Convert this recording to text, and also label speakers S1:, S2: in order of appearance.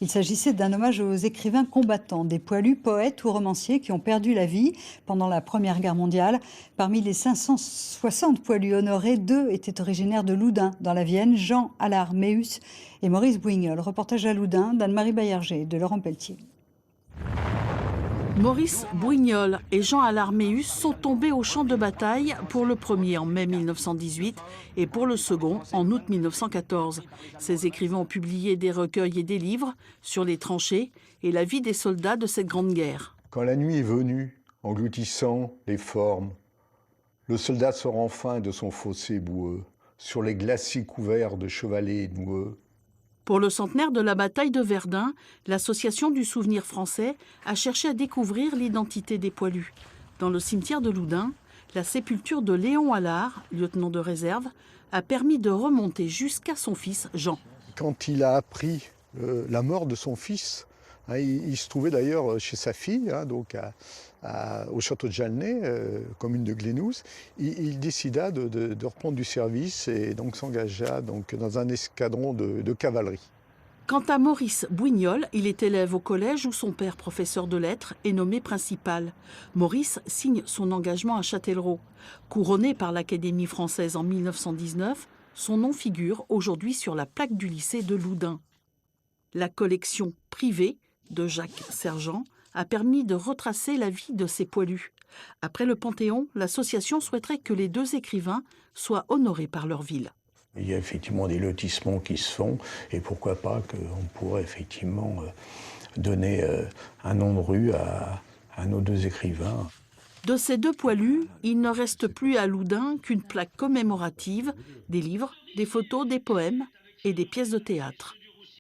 S1: Il s'agissait d'un hommage aux écrivains combattants, des poilus, poètes ou romanciers qui ont perdu la vie pendant la Première Guerre mondiale. Parmi les 560 poilus honorés, 2 étaient originaires de Loudun, dans la Vienne, Jean Allard Méhus et Maurice Bouignol. Reportage à Loudun d'Anne-Marie Baillarger et de Laurent Pelletier.
S2: Maurice Bouignol et Jean Allard Méhus sont tombés au champ de bataille, pour le premier en mai 1918 et pour le second en août 1914. Ces écrivains ont publié des recueils et des livres sur les tranchées et la vie des soldats de cette grande guerre.
S3: Quand la nuit est venue, engloutissant les formes, le soldat sort enfin de son fossé boueux, sur les glacis couverts de chevalets noueux.
S2: Pour le centenaire de la bataille de Verdun, l'Association du souvenir français a cherché à découvrir l'identité des poilus. Dans le cimetière de Loudun, la sépulture de Léon Allard, lieutenant de réserve, a permis de remonter jusqu'à son fils Jean.
S3: Quand il a appris la mort de son fils, il se trouvait d'ailleurs chez sa fille, donc au château de Jalnay, commune de Glénouse. Il décida de reprendre du service et donc s'engagea dans un escadron de cavalerie.
S2: Quant à Maurice Bouignol, il est élève au collège où son père, professeur de lettres, est nommé principal. Maurice signe son engagement à Châtellerault. Couronné par l'Académie française en 1919, son nom figure aujourd'hui sur la plaque du lycée de Loudun. La collection privée de Jacques Sergent a permis de retracer la vie de ces poilus. Après le Panthéon, l'association souhaiterait que les 2 écrivains soient honorés par leur ville.
S3: Il y a effectivement des lotissements qui se font et pourquoi pas qu'on pourrait effectivement donner un nom de rue à nos 2 écrivains.
S2: De ces 2 poilus, il ne reste plus à Loudun qu'une plaque commémorative, des livres, des photos, des poèmes et des pièces de théâtre.